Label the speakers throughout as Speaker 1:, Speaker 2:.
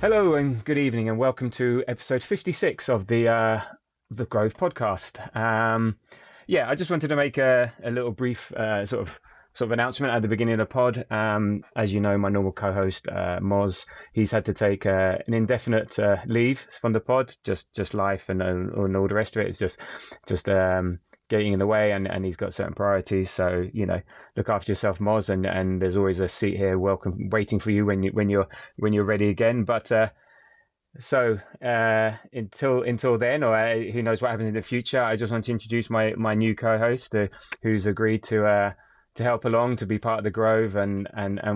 Speaker 1: Hello and good evening, and welcome to episode 56 of the Grove podcast. Yeah, I just wanted to make a little brief sort of announcement at the beginning of the pod. As you know, my normal co-host Moz, he's had to take an indefinite leave from the pod. Just life and all the rest of it. It's just getting in the way, and he's got certain priorities. So look after yourself, Moz, and there's always a seat here, welcome, waiting for you when you're ready again. But until then, or who knows what happens in the future, I just want to introduce my new co-host, who's agreed to help along, to be part of the Grove and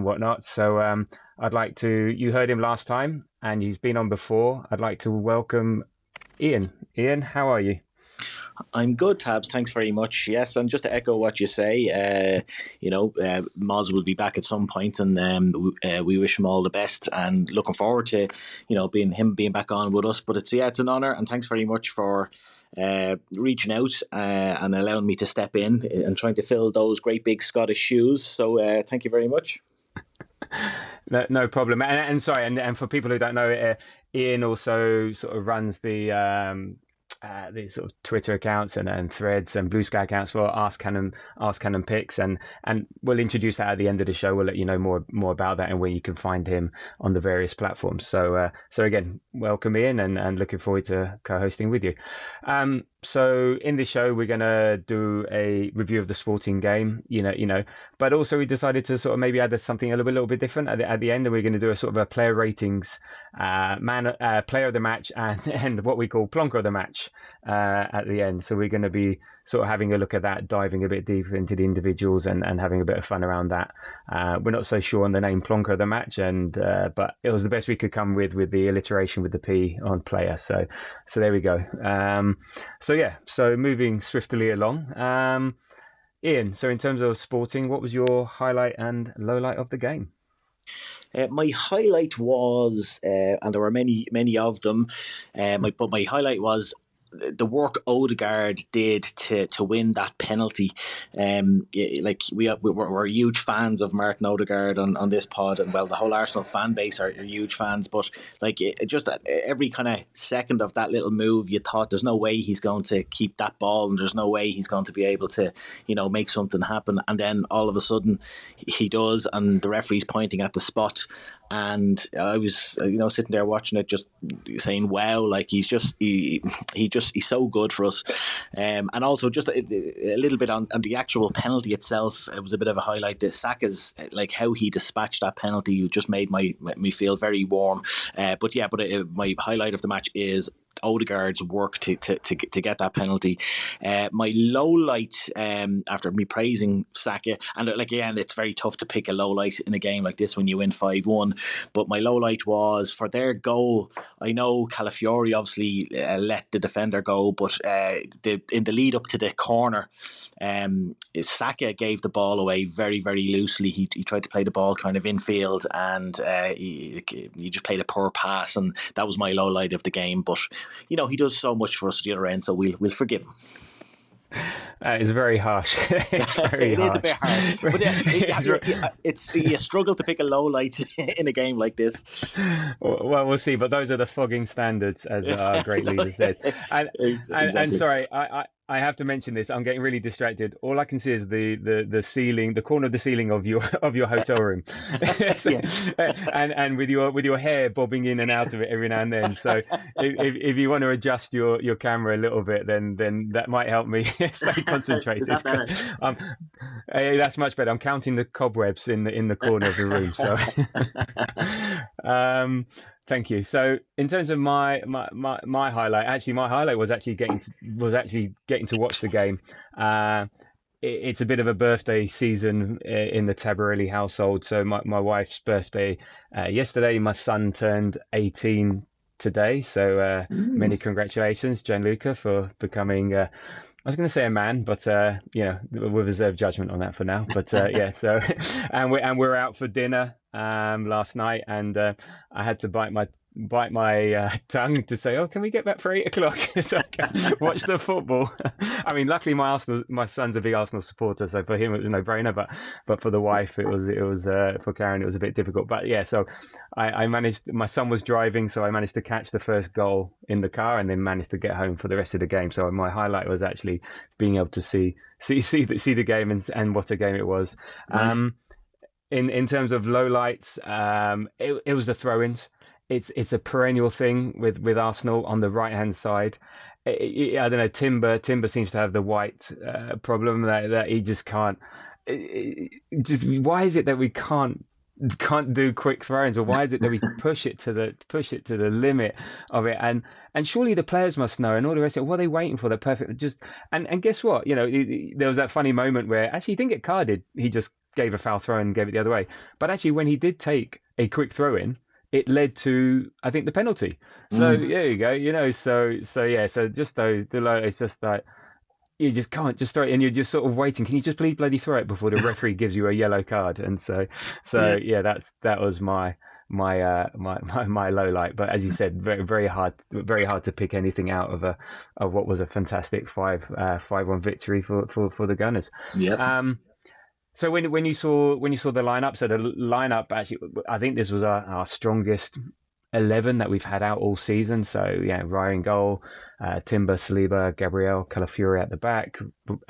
Speaker 1: whatnot. So I'd like to. You heard him last time, and he's been on before. I'd like to welcome Ian. Ian, how are you?
Speaker 2: I'm good, Tabs. Thanks very much. Yes, and just to echo what you say, Moz will be back at some point, and we wish him all the best. And looking forward to, being back on with us. But it's an honour, and thanks very much for reaching out and allowing me to step in and trying to fill those great big Scottish shoes. So thank you very much.
Speaker 1: No problem. And sorry, and for people who don't know, Ian also sort of runs the sort of Twitter accounts and threads and Blue Sky accounts for Ask Canon Picks, and we'll introduce that at the end of the show. We'll let you know more about that and where you can find him on the various platforms. So again, welcome Ian, and looking forward to co-hosting with you. So in this show, we're gonna do a review of the sporting game, but also we decided to sort of maybe add something a little bit different at the end, and we're going to do a sort of a player ratings, player of the match, and what we call plonker of the match at the end. So we're going to be sort of having a look at that, diving a bit deeper into the individuals, and having a bit of fun around that. We're not so sure on the name plonker of the match, but it was the best we could come with the alliteration with the P on player. So there we go. So moving swiftly along. Ian, so in terms of sporting, what was your highlight and lowlight of the game?
Speaker 2: My highlight was, and there were many of them, but my highlight was the work Odegaard did to win that penalty. Like we're huge fans of Martin Odegaard on this pod, and well, the whole Arsenal fan base are huge fans. But like just at every kind of second of that little move, you thought there's no way he's going to keep that ball, and there's no way he's going to be able to make something happen. And then all of a sudden he does, and the referee's pointing at the spot. And I was, sitting there watching it, just saying, "Wow!" Like he's so good for us. And also just a little bit on the actual penalty itself. It was a bit of a highlight. The Saka's, like how he dispatched that penalty, just made me feel very warm. My highlight of the match is Odegaard's work to get that penalty. My low light, after me praising Saka, and again, it's very tough to pick a low light in a game like this when you win 5-1. But my low light was for their goal. I know Calafiori obviously let the defender go, but in the lead up to the corner, Saka gave the ball away very, very loosely. He tried to play the ball kind of infield, and he just played a poor pass, and that was my low light of the game. But he does so much for us at the other end, so we'll forgive him.
Speaker 1: It's very harsh. It's very
Speaker 2: harsh. Is a bit harsh, but it's you struggle to pick a low light in a game like this.
Speaker 1: Well, we'll see. But those are the fogging standards, as our great leader said. And sorry, I have to mention this. I'm getting really distracted. All I can see is the ceiling, the corner of the ceiling of your hotel room, and with your hair bobbing in and out of it every now and then. So if you want to adjust your camera a little bit, then that might help me stay concentrated.
Speaker 2: Is that better?
Speaker 1: That's much better. I'm counting the cobwebs in the corner of the room. So. Thank you. So in terms of my highlight, my highlight was actually getting to watch the game. It's a bit of a birthday season in the Tabarelli household. So my wife's birthday yesterday. My son turned 18 today. So many congratulations, Gianluca, for becoming. I was going to say a man, but we'll reserve judgment on that for now. But yeah, so and we're out for dinner last night, and I had to bite bite my tongue to say, "Oh, can we get back for 8 o'clock so I can watch the football?" I mean, luckily my son's a big Arsenal supporter, so for him it was a no-brainer. But for the wife, it was for Karen, it was a bit difficult. But yeah, so I managed. My son was driving, so I managed to catch the first goal in the car, and then managed to get home for the rest of the game. So my highlight was actually being able to see the game, and what a game it was.
Speaker 2: Nice.
Speaker 1: Um, in terms of lowlights, it was the throw-ins. It's a perennial thing with Arsenal on the right hand side. I don't know. Timber seems to have the white problem that he just can't. Just why is it that we can't do quick throw-ins, or why is it that we push it to the limit of it? And surely the players must know, and all the rest of it. What are they waiting for? The perfect just and guess what? There was that funny moment where actually he didn't get carded. He just gave a foul throw and gave it the other way. But actually, when he did take a quick throw in, it led to, I think, the penalty. So
Speaker 2: Mm,
Speaker 1: there you go. So yeah. So just those, it's just like you just can't just throw it, and you're just sort of waiting. Can you just please bloody throw it before the referee gives you a yellow card? And so
Speaker 2: yeah.
Speaker 1: yeah, that was my low light. But as you said, very hard to pick anything out of what was a fantastic 5-1 victory for the Gunners.
Speaker 2: Yep.
Speaker 1: Um, so when you saw the lineup, so the lineup actually, I think this was our strongest 11 that we've had out all season. So yeah, Ryan goal, Timber, Saliba, Gabriel, Calafiori at the back,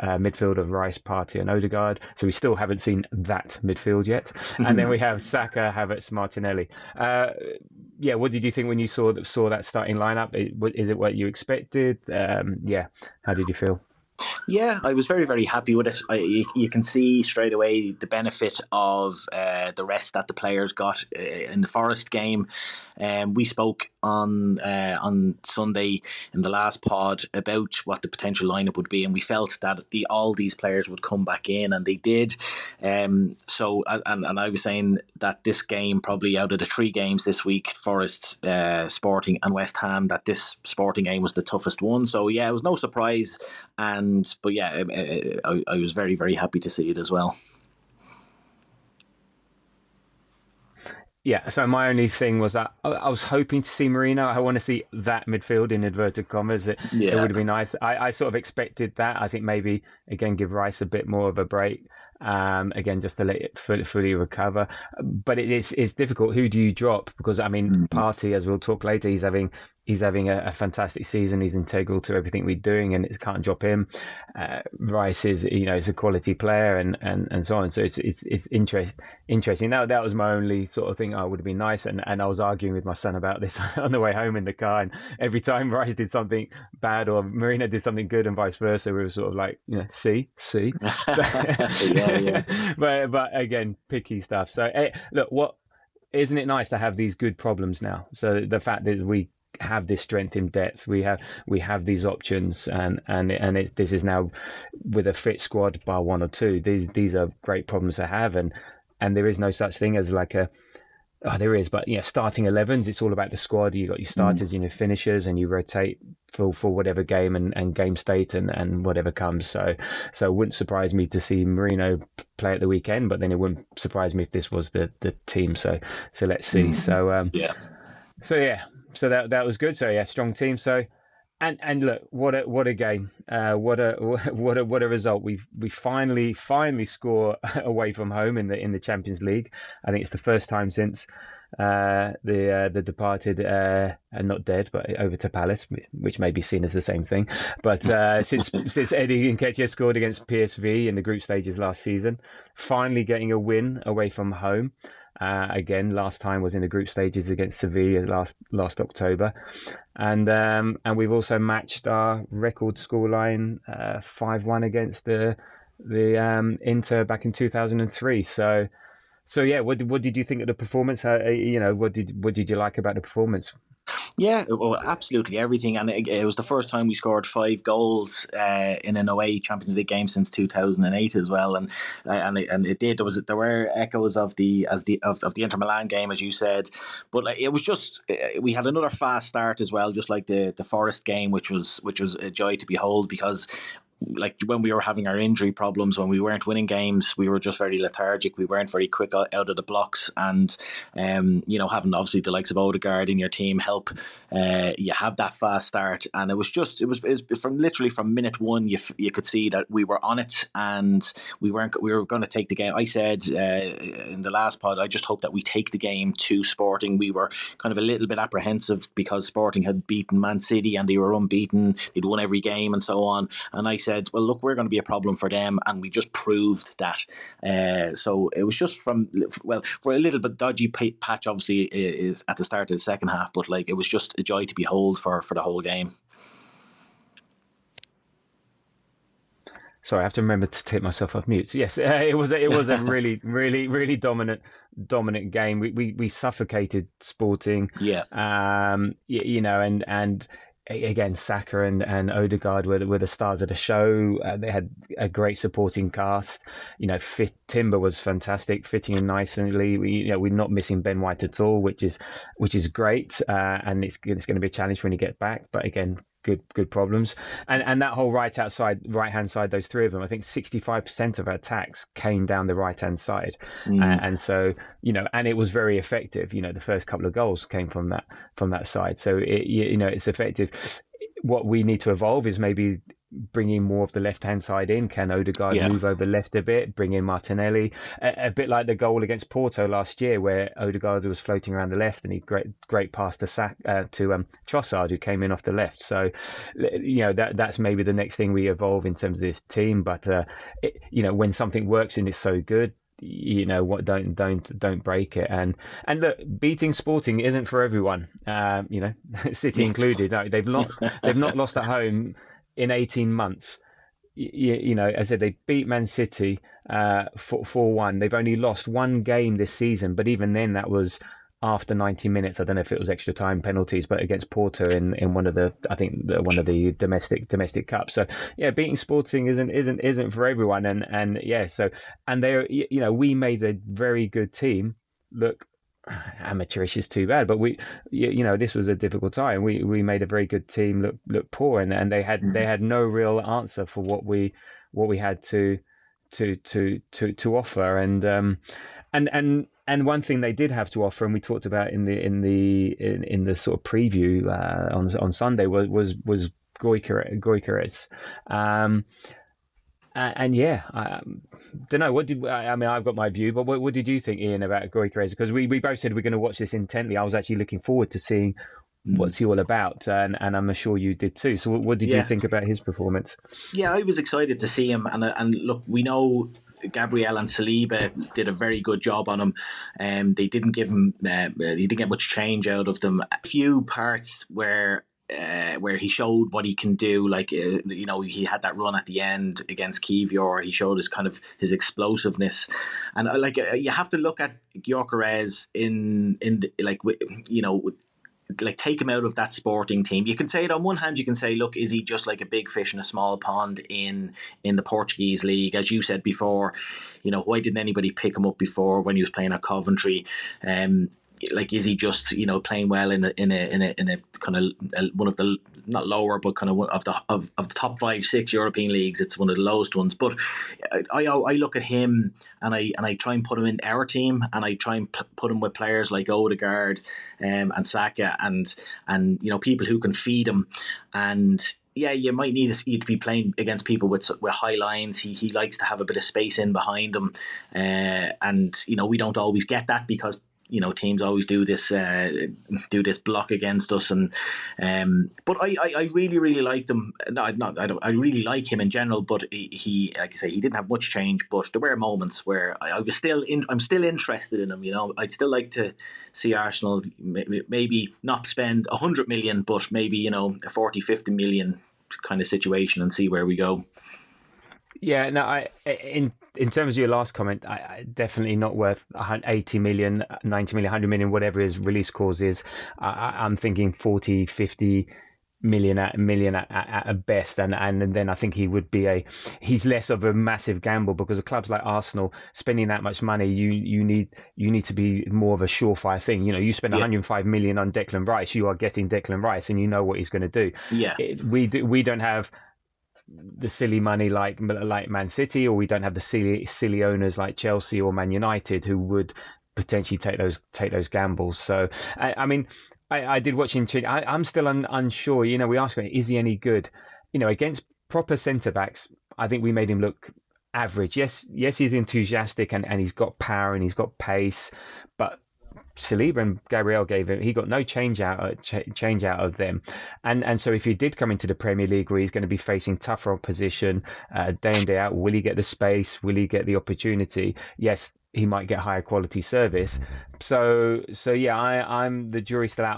Speaker 1: midfield of Rice, Partey, and Odegaard. So we still haven't seen that midfield yet. And then we have Saka, Havertz, Martinelli. Yeah, what did you think when you saw that starting lineup? Is it what you expected? Yeah, how did you feel?
Speaker 2: Yeah, I was very, very happy with it. You can see straight away the benefit of the rest that the players got in the Forest game. We spoke on Sunday in the last pod about what the potential lineup would be, and we felt that all these players would come back in, and they did. And I was saying that this game, probably out of the three games this week, Forest, Sporting, and West Ham, that this Sporting game was the toughest one. So yeah, it was no surprise. But yeah, I was very, very happy to see it as well.
Speaker 1: Yeah, so my only thing was that I was hoping to see Marino. I want to see that midfield in inverted commas. It
Speaker 2: Yeah.
Speaker 1: would have been nice. I sort of expected that. I think maybe again give Rice a bit more of a break. Again, just to let it fully recover. But it's difficult. Who do you drop? Because I mean,
Speaker 2: Mm.
Speaker 1: Partey, as we'll talk later, he's having a fantastic season. He's integral to everything we're doing, and it can't drop him. Rice is a quality player, and so on. So it's interesting. That was my only sort of thing. I would have been nice, and I was arguing with my son about this on the way home in the car. And every time Rice did something bad or Marina did something good, and vice versa, we were sort of like, see. So,
Speaker 2: Yeah, yeah.
Speaker 1: but again, picky stuff. So look, what isn't it nice to have these good problems now? So the fact that we have this strength in depth, we have these options, and this is now with a fit squad, bar one or two. These are great problems to have, and there is no such thing as like a. Oh, there is, but yeah, starting 11s. It's all about the squad. You got your
Speaker 2: Mm.
Speaker 1: starters, finishers, and you rotate for whatever game and game state and whatever comes. So it wouldn't surprise me to see Marino play at the weekend, but then it wouldn't surprise me if this was the team. So let's see.
Speaker 2: Mm.
Speaker 1: So
Speaker 2: Yeah.
Speaker 1: so yeah, so that was good. So yeah, strong team. So and look, what a game. What a result. We finally score away from home in the Champions League. I think it's the first time since the departed and not dead, but over to Palace, which may be seen as the same thing. But since Eddie Nketiah scored against PSV in the group stages last season, finally getting a win away from home. Again, last time was in the group stages against Sevilla last October, and we've also matched our record scoreline 5-1 against the Inter back in 2003. So yeah, what did you think of the performance? What did you like about the performance?
Speaker 2: Yeah, well, absolutely everything, and it was the first time we scored 5 goals in an away Champions League game since 2008 as well, and it did. There were echoes of the Inter Milan game, as you said, but like, it was just we had another fast start as well, just like the Forest game, which was a joy to behold because like when we were having our injury problems, when we weren't winning games, we were just very lethargic. We weren't very quick out of the blocks, and having obviously the likes of Odegaard in your team help you have that fast start. And it was from literally from minute one, you could see that we were on it, and we were going to take the game. I said in the last pod, I just hope that we take the game to Sporting. We were kind of a little bit apprehensive because Sporting had beaten Man City and they were unbeaten. They'd won every game and so on. And I said, well, look, we're going to be a problem for them. And we just proved that. So it was just for a little bit dodgy patch, obviously, is at the start of the second half. But like, it was just a joy to behold for the whole game.
Speaker 1: Sorry, I have to remember to take myself off mute. So yes, it was a really really dominant game. We suffocated Sporting,
Speaker 2: Yeah.
Speaker 1: and again Saka and Odegaard were the stars of the show. They had a great supporting cast. Timber was fantastic, fitting in nicely. We're not missing Ben White at all, which is great, and it's going to be a challenge when you get back. But again, good problems, and that whole right hand side, those three of them, I think 65% of our attacks came down the right hand side, and so and it was very effective. The first couple of goals came from that side, so it's effective. What we need to evolve is maybe bringing more of the left hand side in. Can Odegaard
Speaker 2: Yeah.
Speaker 1: move over left a bit, bring in Martinelli, a bit like the goal against Porto last year, where Odegaard was floating around the left and he great pass to Trossard, who came in off the left. So that's maybe the next thing we evolve in terms of this team. But when something works and it's so good, what, don't break it. And look, beating Sporting isn't for everyone, City included. No, they've not lost at home in 18 months. As I said, they beat Man City 4-1. They've only lost one game this season, but even then that was after 90 minutes. I don't know if it was extra time, penalties, but against Porto in one of the, I think one of the domestic cups. So yeah, beating Sporting isn't for everyone. And yeah, so, and we made a very good team look amateurish is too bad, but this was a difficult time. We made a very good team look poor, and they had no real answer for what we had to offer. And one thing they did have to offer, and we talked about in the sort of preview on Sunday, was Gyokeres. And yeah, I don't know. I've got my view, but what did you think, Ian, about Gyokeres? Because we both said we're going to watch this intently. I was actually looking forward to seeing what's he all about, and I'm sure you did too. So what did you
Speaker 2: Yeah.
Speaker 1: think about his performance?
Speaker 2: Yeah, I was excited to see him, and look, we know Gabriel and Saliba did a very good job on him. They didn't give him, he didn't get much change out of them. A few parts where he showed what he can do, like he had that run at the end against Kivior. He showed his explosiveness, and you have to look at Gyokeres in the, like take him out of that Sporting team. You can say it on one hand, you can say, look, is he just like a big fish in a small pond in the Portuguese league? As you said before, why didn't anybody pick him up before when he was playing at Coventry? Like, is he just playing well in a kind of one of the, not lower, but kind of of the top 5-6 European leagues? It's one of the lowest ones. But I look at him and I try and put him in our team, and I try and put him with players like Odegaard and Saka and people who can feed him. And yeah, you might need to be playing against people with high lines. He likes to have a bit of space in behind him, and we don't always get that because teams always do this block against us. And but I really like them. No, I really like him in general. But he like I say, he didn't have much change. But there were moments where I'm still interested in him. I'd still like to see Arsenal maybe not spend 100 million, but maybe a 40-50 million kind of situation, and see where we go.
Speaker 1: Yeah, no, in terms of your last comment, I definitely not worth 80 million, 90 million, 100 million, whatever his release clause is. I'm thinking 40, 50 million at best, and then I think he's less of a massive gamble, because of clubs like Arsenal spending that much money, you need to be more of a surefire thing. You spend
Speaker 2: Yeah.
Speaker 1: 105 million on Declan Rice, you are getting Declan Rice, and you know what he's going to do.
Speaker 2: Yeah.
Speaker 1: We don't have the silly money like Man City, or we don't have the silly owners like Chelsea or Man United who would potentially take those gambles. So I mean, I did watch him. I'm still unsure. We asked him, is he any good? Against proper centre backs, I think we made him look average. Yes, he's enthusiastic and he's got power and he's got pace, but Saliba and Gabriel he got no change out of them, and so if he did come into the Premier League where he's going to be facing tougher opposition day in day out, will he get the space? Will he get the opportunity? Yes, he might get higher quality service. So yeah, I'm the jury's still out.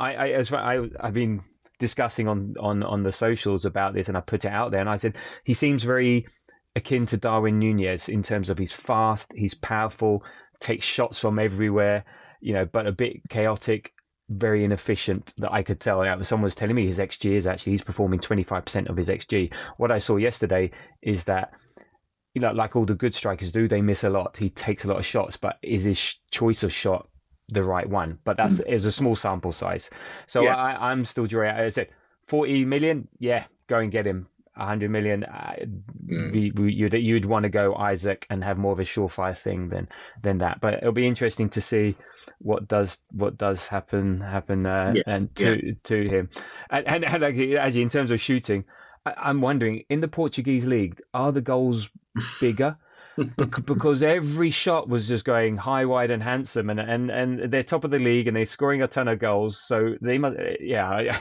Speaker 1: I've been discussing on the socials about this, and I put it out there, and I said he seems very akin to Darwin Nunez in terms of he's fast, he's powerful, takes shots from everywhere, but a bit chaotic, very inefficient. That I could tell. Someone was telling me his XG is actually he's performing 25% of his XG. What I saw yesterday is that like all the good strikers do, they miss a lot. He takes a lot of shots, but is his choice of shot the right one? But that's is a small sample size. So
Speaker 2: Yeah.
Speaker 1: I'm still jury. I said 40 million. Yeah, go and get him. 100 million.
Speaker 2: Mm.
Speaker 1: You'd want to go Isaac and have more of a surefire thing than that. But it'll be interesting to see what does happen
Speaker 2: Yeah.
Speaker 1: and
Speaker 2: Yeah.
Speaker 1: to him. And actually in terms of shooting, I'm wondering in the Portuguese league, are the goals bigger? Because every shot was just going high, wide, and handsome, and they're top of the league, and they're scoring a ton of goals. So they must, yeah.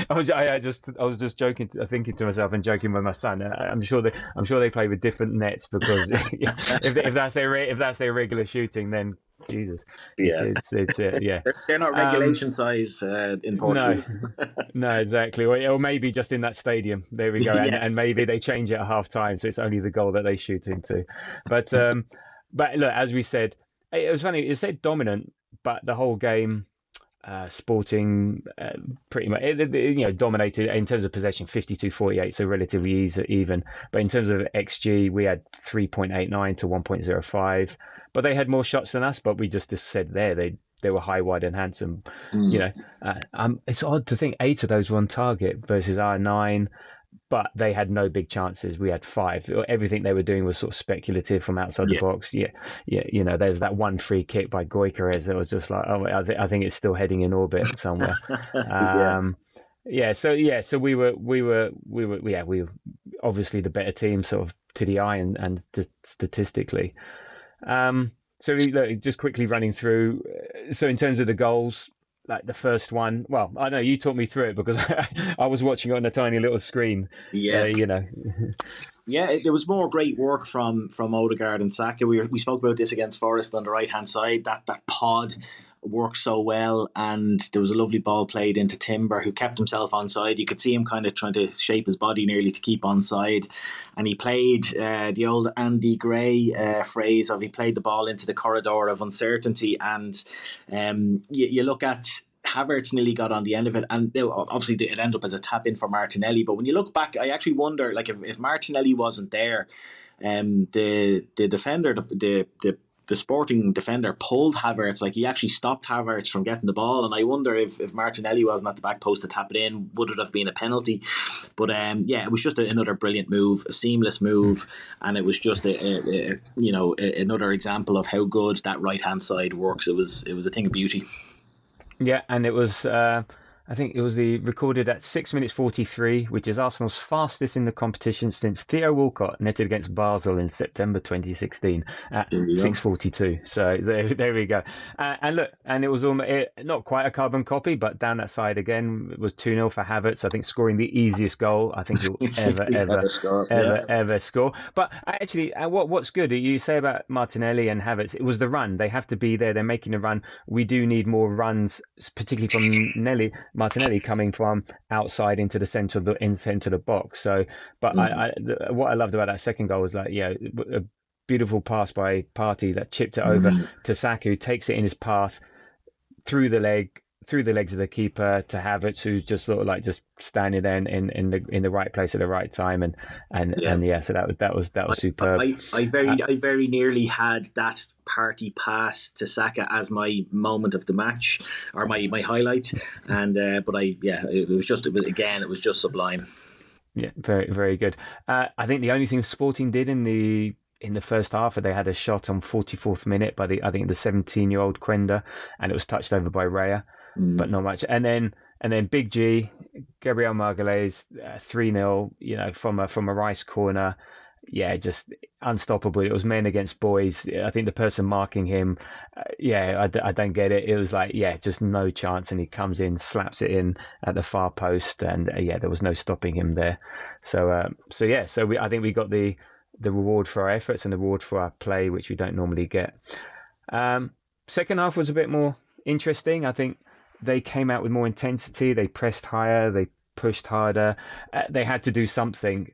Speaker 1: I was just joking, thinking to myself and joking with my son. I'm sure they play with different nets because if that's their regular shooting, then Jesus,
Speaker 2: Yeah.
Speaker 1: it's yeah.
Speaker 2: They're not
Speaker 1: Um,
Speaker 2: regulation size in
Speaker 1: no,
Speaker 2: Portugal.
Speaker 1: no, exactly. Or maybe just in that stadium. There we go. And
Speaker 2: Yeah.
Speaker 1: and maybe they change it at half time, so it's only the goal that they shoot into. But look, as we said, it was funny. It said dominant, but the whole game, Sporting pretty much dominated in terms of possession, 52-48, so relatively easy, even. But in terms of XG, we had 3.89 to 1.05. But they had more shots than us. But we just said they were high, wide, and handsome. You
Speaker 2: Mm.
Speaker 1: know, it's odd to think 8 of those were on target versus our 9, but they had no big chances. We had 5. Everything they were doing was sort of speculative from outside the
Speaker 2: Yeah.
Speaker 1: box. Yeah, yeah. There's that one free kick by Gyokeres that was just like, oh, I think it's still heading in orbit somewhere.
Speaker 2: Yeah.
Speaker 1: Um, so we were obviously the better team, sort of to the eye and statistically. Um, so look, just quickly running through. So in terms of the goals, like the first one, well, I know you talked me through it because I was watching it on a tiny little screen. So
Speaker 2: Yes. Yeah, there was more great work from Odegaard and Saka. We spoke about this against Forest on the right hand side. That pod worked so well, and there was a lovely ball played into Timber, who kept himself onside. You could see him kind of trying to shape his body nearly to keep onside, and he played the old Andy Gray phrase of he played the ball into the corridor of uncertainty. And you look at Havertz nearly got on the end of it, and obviously it ended up as a tap in for Martinelli. But when you look back, I actually wonder, like, if Martinelli wasn't there, the defender, the Sporting defender pulled Havertz, like he actually stopped Havertz from getting the ball. And I wonder if Martinelli wasn't at the back post to tap it in, would it have been a penalty? But yeah, it was just another brilliant move, a seamless move, and it was just another example of how good that right hand side works. It was a thing of beauty.
Speaker 1: Yeah, and it was. I think it was recorded at 6 minutes 43, which is Arsenal's fastest in the competition since Theo Walcott netted against Basel in September 2016 at
Speaker 2: There you go.
Speaker 1: 6:42. So there we go. And look, and it was almost not quite a carbon copy, but down that side again, it was 2-0 for Havertz. I think scoring the easiest goal I think he'll ever,
Speaker 2: Ever
Speaker 1: ever,
Speaker 2: score?
Speaker 1: ever,
Speaker 2: Yeah.
Speaker 1: ever score. But actually, what's good, you say about Martinelli and Havertz, it was the run. They have to be there. They're making a run. We do need more runs, particularly from Martinelli coming from outside into the center of the box. So, but
Speaker 2: Mm.
Speaker 1: what I loved about that second goal was like, yeah, a beautiful pass by Partey that chipped it over
Speaker 2: Mm.
Speaker 1: to Saka, who takes it in his path through the legs of the keeper to Havertz, who's just sort of like just standing there in the right place at the right time,
Speaker 2: Yeah.
Speaker 1: and yeah, so that was superb. Uh,
Speaker 2: I very nearly had that party pass to Saka as my moment of the match, or my highlight. And but I yeah, it was just, it was just sublime.
Speaker 1: Yeah, very very good. I think the only thing Sporting did in the first half, they had a shot on 44th minute by the I think the 17-year-old Quenda, and it was touched over by Raya,
Speaker 2: Mm.
Speaker 1: but not much. And then Big G, Gabriel Margalez, 3-0, from a Rice corner. Yeah, just unstoppable. It was men against boys. I think the person marking him, yeah, I don't get it. It was like, yeah, just no chance, and he comes in, slaps it in at the far post, and yeah, there was no stopping him there. So yeah, I think we got the reward for our efforts and the reward for our play, which we don't normally get. Um, Second half was a bit more interesting. I think they came out with more intensity. They pressed higher. They pushed harder. They had to do something.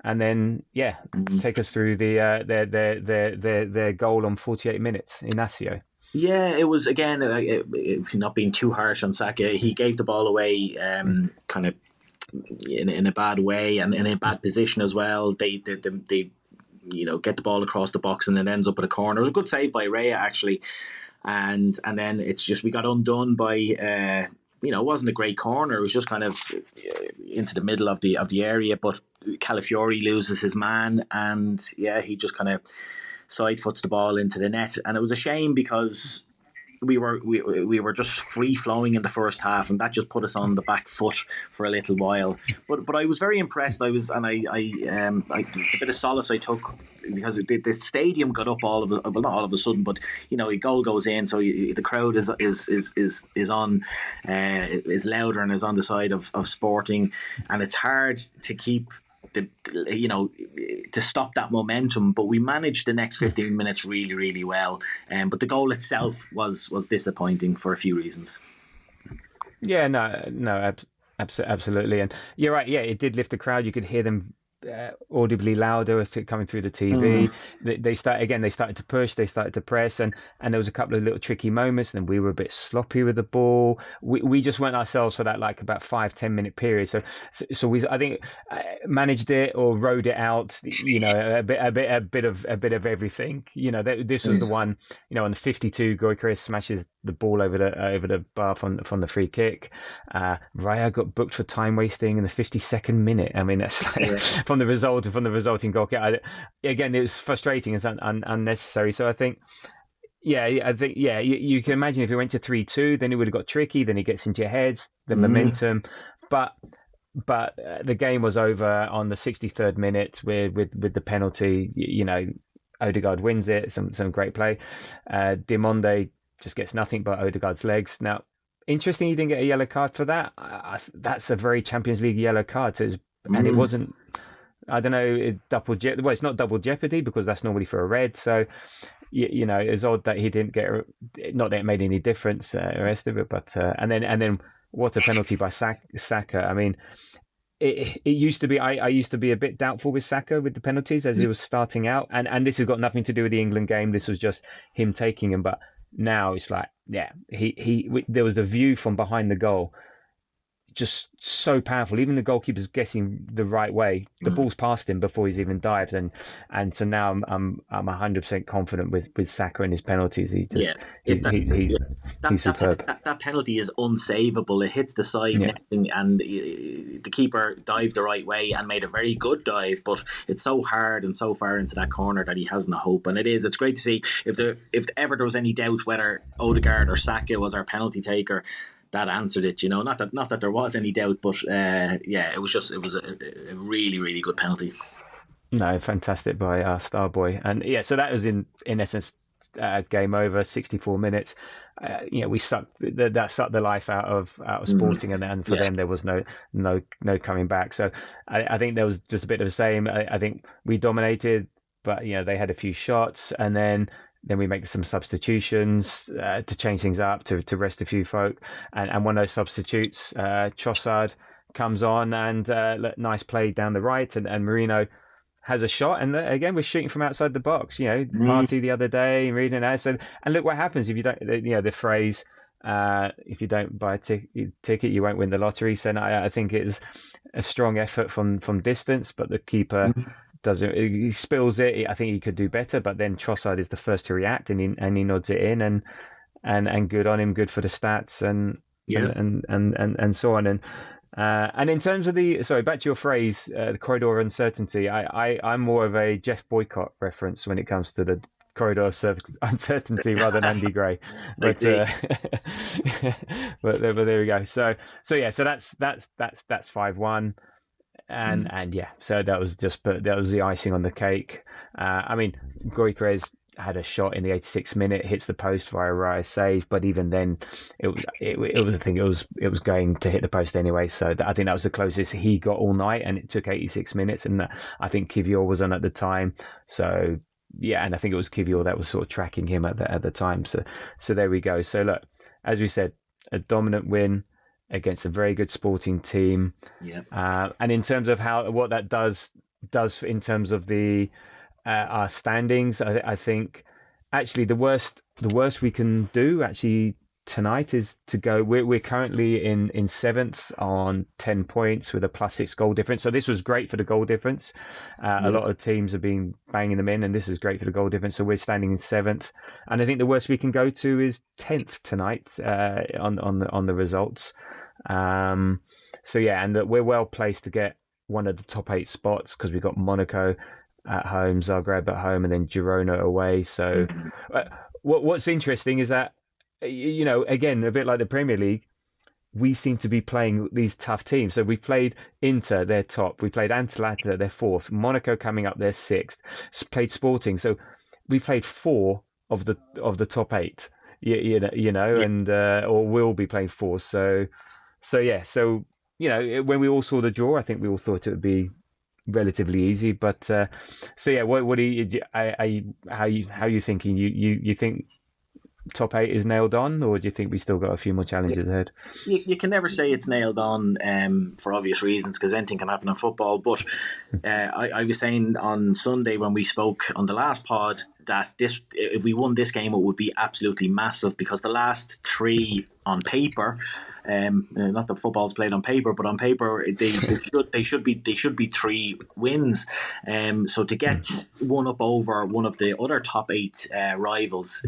Speaker 1: And then, yeah,
Speaker 2: Mm.
Speaker 1: take us through their goal on 48 minutes, Inacio.
Speaker 2: Yeah, it was again not being too harsh on Saka. He gave the ball away, kind of in a bad way and in a bad position as well. They get the ball across the box and it ends up at a corner. It was a good save by Raya actually, and then it's just we got undone by. It wasn't a great corner. It was just kind of into the middle of the area, but Calafiori loses his man, and yeah, he just kind of side foots the ball into the net, and it was a shame because we were just free flowing in the first half, and that just put us on the back foot for a little while. But I was very impressed. I was, and the bit of solace I took because the stadium got up all of a, well, not all of a sudden, but a goal goes in, so the crowd is on, is louder and is on the side of Sporting, and it's hard to keep the to stop that momentum. But we managed the next 15 minutes really, really well. But the goal itself was disappointing for a few reasons.
Speaker 1: Yeah, no, no, absolutely, and you're right. Yeah, it did lift the crowd. You could hear them audibly louder as to coming through the
Speaker 2: Mm.
Speaker 1: TV. They start again. They started to push. They started to press, and there was a couple of little tricky moments. And we were a bit sloppy with the ball. We just weren't ourselves for that like about 5-10 minute period. So we I think managed it or rode it out. A bit of everything. This was the
Speaker 2: Mm.
Speaker 1: one. On the 52, Gyokeres smashes the ball over the bar from the free kick. Raya got booked for time wasting in the 52nd minute. I mean, that's like,
Speaker 2: Yeah.
Speaker 1: from the resulting goal kick. Again, it was frustrating and unnecessary. So I think, yeah, I think, yeah, you can imagine if it went to 3-2, then it would have got tricky. Then it gets into your heads, the
Speaker 2: Mm.
Speaker 1: momentum, but. But the game was over on the 63rd minute with the penalty. Odegaard wins it. Some great play. Dimonde just gets nothing but Odegaard's legs. Now, interesting, he didn't get a yellow card for that. That's a very Champions League yellow card. And it
Speaker 2: Mm.
Speaker 1: wasn't. I don't know. Well, it's not double jeopardy because that's normally for a red. So it's odd that he didn't get. Not that it made any difference, the rest of it. But and then what a penalty by Saka. I mean, it used to be I used to be a bit doubtful with Saka with the penalties as he was starting out, and this has got nothing to do with the England game. This was just him taking him. But now it's like, yeah, there was the view from behind the goal, just so powerful. Even the goalkeeper's guessing the right way. The
Speaker 2: Mm.
Speaker 1: ball's past him before he's even dived, and so now I'm 100% confident with Saka and his penalties. He just
Speaker 2: Yeah. It
Speaker 1: he's
Speaker 2: that
Speaker 1: he, he
Speaker 2: that
Speaker 1: he's
Speaker 2: that,
Speaker 1: superb.
Speaker 2: that penalty is unsavable. It hits the side
Speaker 1: Yeah.
Speaker 2: netting, and the keeper dived the right way and made a very good dive. But it's so hard and so far into that corner that he hasn't a hope. And it is. It's great to see if ever there was any doubt whether Odegaard or Saka was our penalty taker. That answered it, not that there was any doubt, but yeah, it was a really really good penalty.
Speaker 1: No, fantastic by our star boy, and yeah, so that was in essence game over. 64 minutes. We sucked that sucked the life out of
Speaker 2: Mm.
Speaker 1: Sporting, and for
Speaker 2: Yeah.
Speaker 1: them there was no coming back. So I think there was just a bit of the same. I think we dominated, but they had a few shots, and then we make some substitutions to change things up to rest a few folk, and one of those substitutes, Trossard comes on and nice play down the right, and Marino has a shot, and again we're shooting from outside the box.
Speaker 2: Mm.
Speaker 1: Party the other day, reading that, and look what happens if you don't. The phrase, if you don't buy a ticket, you won't win the lottery. So I think it's a strong effort from distance, but the keeper
Speaker 2: Mm.
Speaker 1: doesn't. He spills it. I think he could do better, but then Trossard is the first to react, and he nods it in, and good on him, good for the stats, and and
Speaker 2: Yeah.
Speaker 1: and and and, and so on. And in terms of sorry, back to your phrase, the corridor uncertainty, I'm more of a Jeff Boycott reference when it comes to the uncertainty rather than Andy Gray.
Speaker 2: I
Speaker 1: But
Speaker 2: see.
Speaker 1: but there we go. So yeah, so that's 5-1. And yeah, so that was that was the icing on the cake. I mean, Gyokeres had a shot in the 86th minute, hits the post via Raya's save, but even then, it was I think it was going to hit the post anyway. So I think that was the closest he got all night, and it took 86 minutes. And I think Kivior was on at the time, so yeah, and I think it was Kivior that was sort of tracking him at the time. So there we go. So look, as we said, a dominant win against a very good Sporting team.
Speaker 2: Yeah.
Speaker 1: And in terms of what that does in terms of our standings, I think actually the worst we can do actually tonight is to go. We're currently in seventh on 10 points with a +6 goal difference. So this was great for the goal difference. A
Speaker 2: Yeah.
Speaker 1: lot of teams have been banging them in, and this is great for the goal difference. So we're standing in seventh, and I think the worst we can go to is 10th tonight on the results. Um, so yeah, and that we're well placed to get one of the top 8 spots because we've got Monaco at home, Zagreb at home, and then Girona away. So
Speaker 2: Mhm.
Speaker 1: uh, what's interesting is that again, a bit like the Premier League, we seem to be playing these tough teams. So we played Inter, they're top. We played Atalanta, they're fourth. Monaco coming up, they're sixth. Played Sporting. So we played four of the top 8.
Speaker 2: Yeah.
Speaker 1: And or will be playing four. So yeah, so when we all saw the draw, I think we all thought it would be relatively easy. But so yeah, what do how you thinking? You think top 8 is nailed on, or do you think we still got a few more challenges ahead?
Speaker 2: You can never say it's nailed on for obvious reasons because anything can happen in football. But I was saying on Sunday when we spoke on the last pod that this, if we won this game, it would be absolutely massive because the last three on paper, not that football's played on paper, but on paper they should be three wins. So to
Speaker 1: Hmm.
Speaker 2: get one up over one of the other top 8 rivals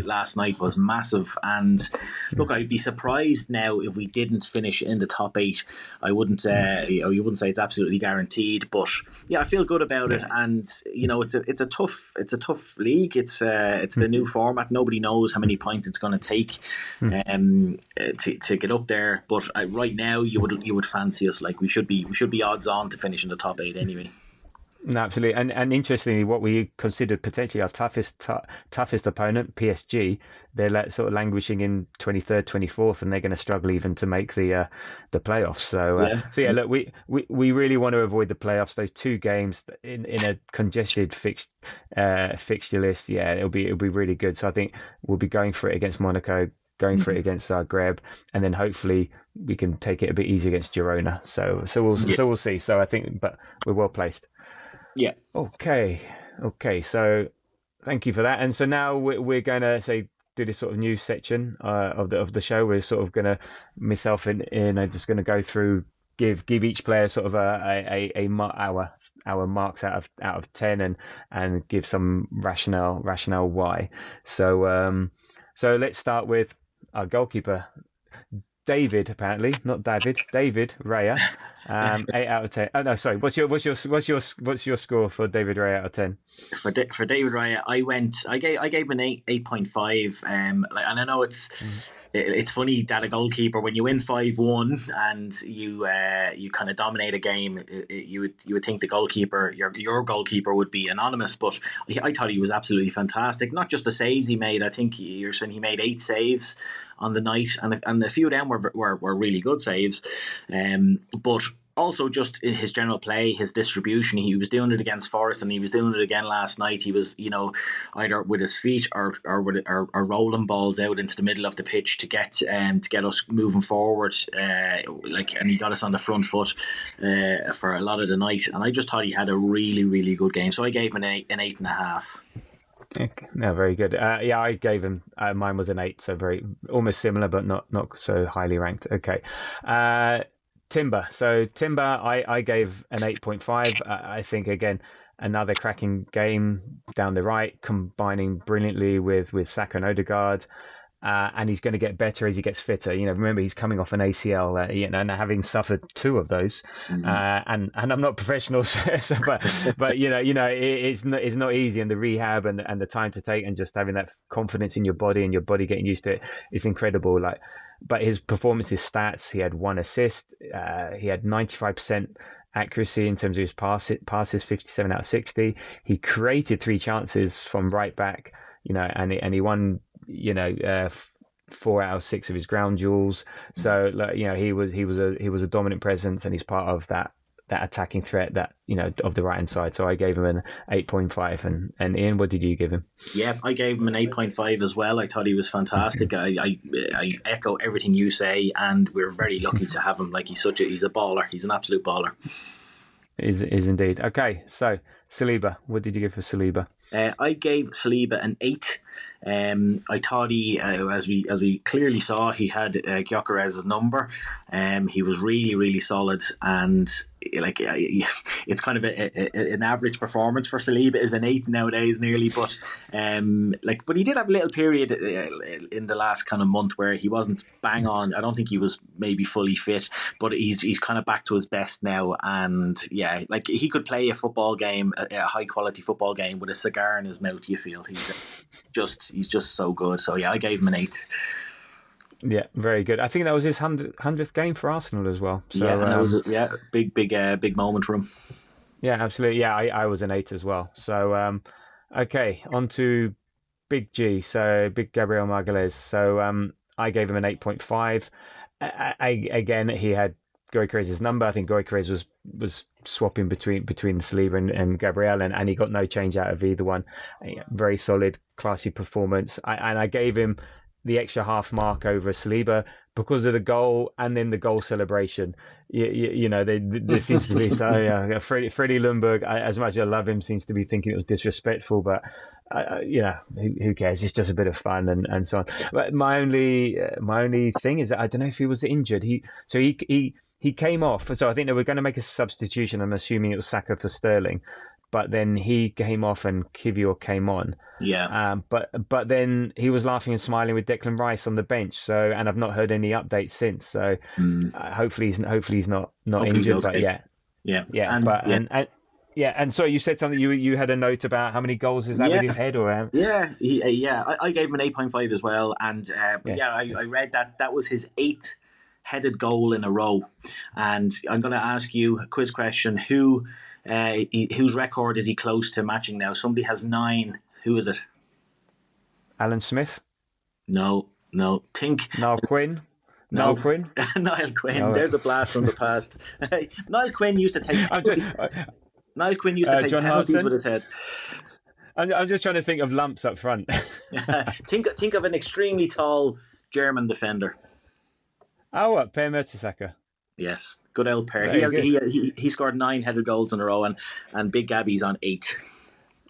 Speaker 2: last night was massive. And
Speaker 1: Hmm.
Speaker 2: look, I'd be surprised now if we didn't finish in the top 8. I wouldn't,
Speaker 1: Hmm.
Speaker 2: you wouldn't say it's absolutely guaranteed, but yeah, I feel good about it.
Speaker 1: Yeah.
Speaker 2: And it's a tough league. It's
Speaker 1: Hmm.
Speaker 2: the new format. Nobody knows how many points it's going to take
Speaker 1: Hmm.
Speaker 2: to get up there. But right now, you would fancy us like we should be odds on to finish in the top 8 anyway.
Speaker 1: No, absolutely. And interestingly, what we considered potentially our toughest opponent, PSG, they're sort of languishing in 23rd, 24th, and they're going to struggle even to make the playoffs.
Speaker 2: Yeah,
Speaker 1: So yeah, look, we really want to avoid the playoffs. Those 2 games in a congested fixture list, yeah, it'll be really good. So I think we'll be going for it against Monaco, going for it against Zagreb, and then hopefully we can take it a bit easier against Girona.
Speaker 2: yeah,
Speaker 1: So we'll see. So I think, but we're well placed.
Speaker 2: yeah.
Speaker 1: Okay, okay. So thank you for that. And so now we're going to say do this sort of news section of the show. We're sort of going to myself and I'm just going to go through give each player sort of our marks out of 10 and give some rationale why. So let's start with our goalkeeper David, apparently not David. David Raya, 8 out of 10. Oh no, sorry. What's your score for David Raya out of 10?
Speaker 2: For David Raya, I gave him an 8.5. And I know
Speaker 1: Mm.
Speaker 2: it's funny that a goalkeeper, when you win 5-1 and you kind of dominate a game, you would think the goalkeeper, your goalkeeper, would be anonymous, but I thought he was absolutely fantastic. Not just the saves he made. I think you're saying he made 8 saves on the night, and a few of them were really good saves. But also just his general play, his distribution. He was doing it against Forest, and he was doing it again last night. He was, either with his feet or rolling balls out into the middle of the pitch to get us moving forward. And he got us on the front foot for a lot of the night. And I just thought he had a really, really good game. So I gave him an 8.5.
Speaker 1: Okay. No, very good. Yeah, I gave him. Mine was an 8, so very almost similar, but not so highly ranked. Okay. Uh, Timber. So Timber, I gave an 8.5. I think again another cracking game down the right, combining brilliantly with Saka and Odegaard. and he's going to get better as he gets fitter. Remember he's coming off an ACL, and having suffered two of those,
Speaker 2: Mm.
Speaker 1: and I'm not professional, but it's not easy, and the rehab and the time to take, and just having that confidence in your body and your body getting used to it is incredible. But his performance, his stats, he had 1 assist, he had 95% accuracy in terms of his passes, 57 out of 60. He created three chances from right back, and he won, 4 out of 6 of his ground duels. So he was a dominant presence, and he's part of that attacking threat of the right hand side. So I gave him an 8.5. And Ian, what did you give him?
Speaker 2: Yeah, I gave him an 8.5 as well. I thought he was fantastic. I echo everything you say, and we're very lucky to have him. Like he's a baller. He's an absolute baller.
Speaker 1: Is indeed. Okay, so Saliba, what did you give for Saliba?
Speaker 2: I gave Saliba an 8. I thought as we clearly saw, he had Gyokeres' number. He was really, really solid, and like it's kind of an average performance for Saliba is an 8 nowadays, nearly. But he did have a little period in the last kind of month where he wasn't bang on. I don't think he was maybe fully fit, but he's kind of back to his best now. And yeah, like he could play a football game, a high quality football game, with a cigar in his mouth. You feel he's just so good. So yeah, I gave him an 8.
Speaker 1: Yeah, very good. I think that was his hundredth game for Arsenal as well.
Speaker 2: Yeah,
Speaker 1: So
Speaker 2: and that was big moment for him.
Speaker 1: yeah, absolutely. Yeah, I was an 8 as well. So okay, on to Big G. So Big Gabriel Margalez. So I gave him an 8.5. Again, he had Gyokeres' number. I think Gyokeres was swapping between Saliba and Gabriel, and he got no change out of either one. Very solid, classy performance. I gave him the extra half mark over Saliba because of the goal and then the goal celebration. There seems to be so. Yeah, Freddie Lundberg, as much as I love him, seems to be thinking it was disrespectful, but who cares? It's just a bit of fun and so on. But my only thing is that I don't know if he was injured. He came off, so I think they were going to make a substitution. I'm assuming it was Saka for Sterling, but then he came off and Kivior came on.
Speaker 2: Yeah.
Speaker 1: But then he was laughing and smiling with Declan Rice on the bench. So, and I've not heard any updates since. So
Speaker 2: Mm.
Speaker 1: hopefully he's not
Speaker 2: Hopefully he's
Speaker 1: injured. But
Speaker 2: okay.
Speaker 1: yeah,
Speaker 2: Yeah,
Speaker 1: yeah.
Speaker 2: and
Speaker 1: But
Speaker 2: yeah,
Speaker 1: and yeah. And so you said something. You had a note about how many goals is that with
Speaker 2: yeah,
Speaker 1: his head, or
Speaker 2: yeah. I gave him an 8.5 as well, and
Speaker 1: yeah.
Speaker 2: yeah, I read that was his eighth headed goal in a row. And I'm going to ask you a quiz question: whose record is he close to matching now? Somebody has 9. Who is it?
Speaker 1: Alan Smith,
Speaker 2: No, no. Think.
Speaker 1: Niall Quinn, Niall
Speaker 2: No,
Speaker 1: Quinn.
Speaker 2: Niall Quinn.
Speaker 1: No,
Speaker 2: There's a blast from the past. Niall Quinn used to take
Speaker 1: I'm just,
Speaker 2: penalties. Niall Quinn used to take
Speaker 1: John
Speaker 2: penalties with
Speaker 1: Hartson.
Speaker 2: his head.
Speaker 1: I'm just trying to think of lumps up front.
Speaker 2: think of an extremely tall German defender.
Speaker 1: Oh, what? Per Mertesacker.
Speaker 2: Yes, good old pair. He
Speaker 1: Very
Speaker 2: has,
Speaker 1: good.
Speaker 2: he scored 9 headed goals in a row, and Big Gabby's on 8.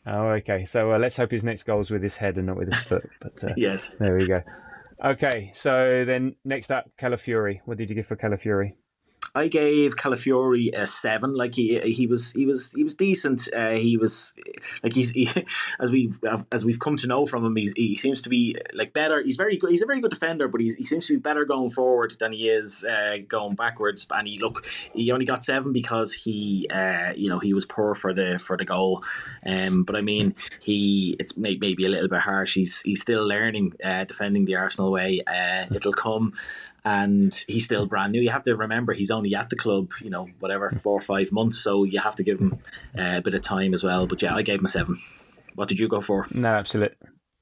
Speaker 1: Oh, okay. So let's hope his next goal's with his head and not with his foot. But
Speaker 2: Yes.
Speaker 1: there we go. Okay, so then next up, Calafiori. What did you give for Calafiori?
Speaker 2: I gave Calafiori a 7. Like he was decent. He was like as we've come to know from him. He seems to be like better. He's very good. He's a very good defender, but he seems to be better going forward than he is going backwards. And he only got 7 because he was poor for the goal. But I mean it's maybe a little bit harsh. He's still learning defending the Arsenal way. It'll come. And he's still brand new. You have to remember he's only at the club, whatever, 4 or 5 months. So you have to give him a bit of time as well. But yeah, I gave him a 7. What did you go for?
Speaker 1: No, absolutely.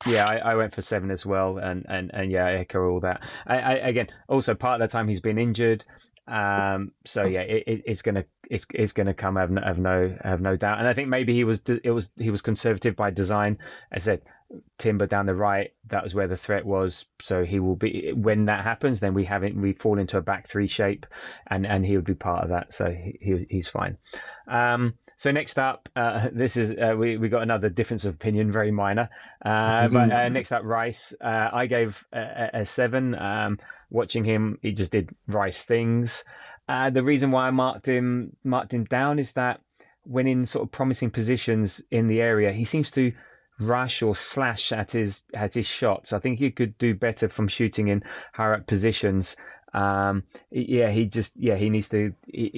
Speaker 1: Yeah, I went for 7 as well, and yeah, I echo all that. Again, also part of the time he's been injured, so yeah, it's gonna come. Have no doubt. And I think maybe he was conservative by design. I said Timber down the right. That was where the threat was. So he will be when that happens. Then we fall into a back three shape, and he would be part of that. So he's fine. So next up, this is we got another difference of opinion, very minor. But next up, Rice. I gave a 7. Watching him, he just did Rice things. The reason why I marked him down is that when in sort of promising positions in the area, he seems to rush or slash at his shots. I think he could do better from shooting in higher up positions. Yeah, he needs to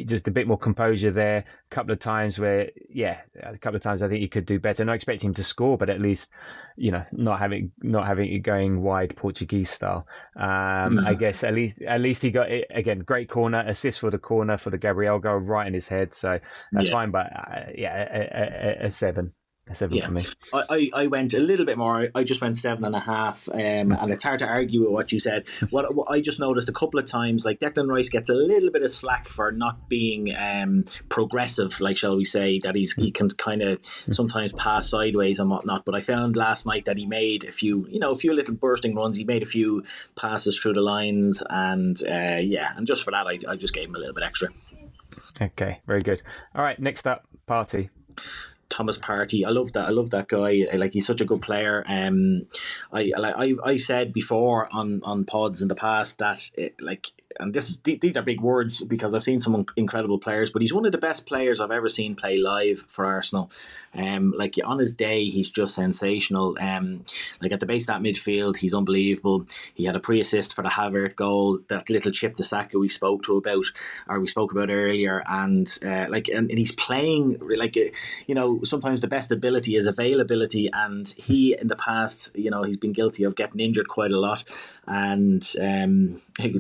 Speaker 1: just a bit more composure there. A couple of times where a couple of times I think he could do better. Not expecting him to score, but at least not having it going wide Portuguese style. I guess at least he got it again. Great corner assist for the corner for the Gabriel goal right in his head. So that's
Speaker 2: Yeah.
Speaker 1: fine. But a 7, a 7
Speaker 2: Yeah,
Speaker 1: for me.
Speaker 2: I went a little bit more. I just went 7.5, and it's hard to argue with what you said. What I just noticed a couple of times, like Declan Rice gets a little bit of slack for not being progressive, like shall we say, that he can kind of sometimes pass sideways and whatnot. But I found last night that he made a few little bursting runs. He made a few passes through the lines, and and just for that, I just gave him a little bit extra.
Speaker 1: Okay, very good. All right, next up, party.
Speaker 2: Thomas Partey. I love that. I love that guy. Like he's such a good player. I said before on pods in the past that and these are big words because I've seen some incredible players, but he's one of the best players I've ever seen play live for Arsenal. Like on his day, he's just sensational. Like at the base of that midfield, he's unbelievable. He had a pre-assist for the Havertz goal, that little chip to Saka we spoke about earlier, and he's playing sometimes the best ability is availability, and he in the past, he's been guilty of getting injured quite a lot, and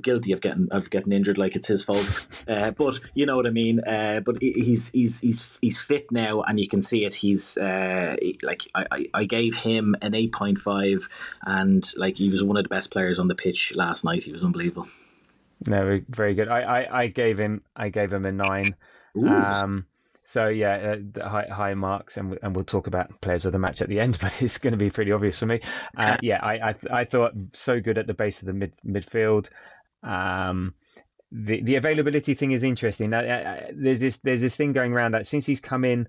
Speaker 2: guilty of getting injured like it's his fault. But you know what I mean. But he's fit now, and you can see it. He's I gave him an 8.5, and like he was one of the best players on the pitch last night. He was unbelievable.
Speaker 1: No, very good. I gave him a 9.
Speaker 2: Ooh.
Speaker 1: Um, so yeah, high marks, and we'll talk about players of the match at the end, but it's going to be pretty obvious for me. Yeah, I thought so good at the base of the midfield. Um, the availability thing is interesting. There's this thing going around that since he's come in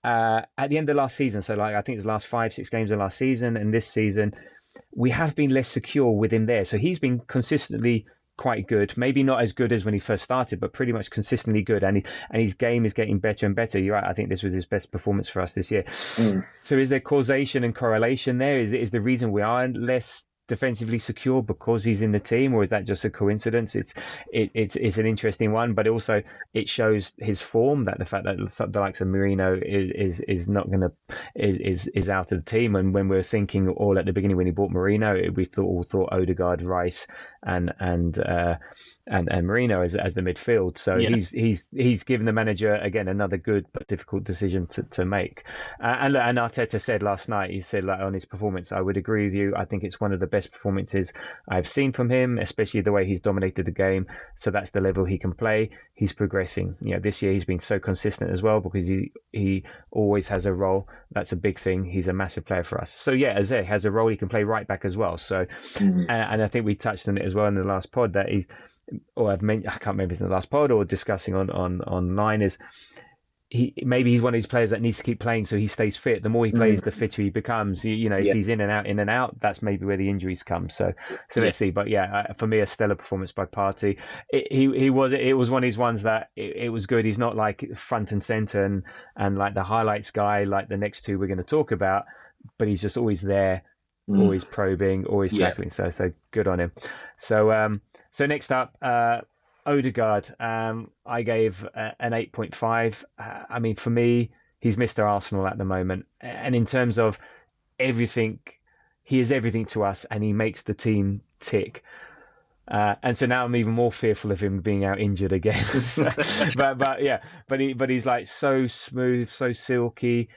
Speaker 1: at the end of last season, so like I think it's the last 5 6 games of last season and this season, we have been less secure with him there. So he's been consistently quite good. Maybe not as good as when he first started, but pretty much consistently good. And his game is getting better and better. You're right. I think this was his best performance for us this year.
Speaker 2: Mm.
Speaker 1: So is there causation and correlation there? Is the reason we are less defensively secure because he's in the team, or is that just a coincidence? It's an interesting one, but also it shows his form, that the fact that the likes of Merino is not going to is out of the team. And when we were thinking all at the beginning when he bought Merino, we all thought Odegaard, Rice, and Merino as the midfield. So
Speaker 2: Yeah.
Speaker 1: he's given the manager again another good but difficult decision to make. And Arteta said last night, he said like on his performance, I would agree with you. I think it's one of the best performances I've seen from him, especially the way he's dominated the game. So that's the level he can play. He's progressing. This year he's been so consistent as well because he always has a role. That's a big thing. He's a massive player for us. So yeah, Azeh has a role. He can play right back as well. So
Speaker 2: Mm.
Speaker 1: and I think we touched on it as well in the last pod that or I've mentioned, I can't remember if it's in the last pod or discussing on online, is maybe he's one of these players that needs to keep playing so he stays fit. The more he plays,
Speaker 2: Mm.
Speaker 1: the fitter he becomes. If
Speaker 2: Yeah.
Speaker 1: he's in and out, that's maybe where the injuries come. So
Speaker 2: Yeah.
Speaker 1: let's see. But yeah, for me, a stellar performance by Partey. It was one of these ones that it was good. He's not like front and center and like the highlights guy like the next two we're going to talk about, but he's just always there,
Speaker 2: Mm.
Speaker 1: always probing, always
Speaker 2: Yeah.
Speaker 1: tackling. So good on him. So next up, Odegaard. I gave an 8.5. I mean, for me, he's Mr. Arsenal at the moment, and in terms of everything, he is everything to us, and he makes the team tick. And so now I'm even more fearful of him being out injured again. but yeah, but he's like so smooth, so silky,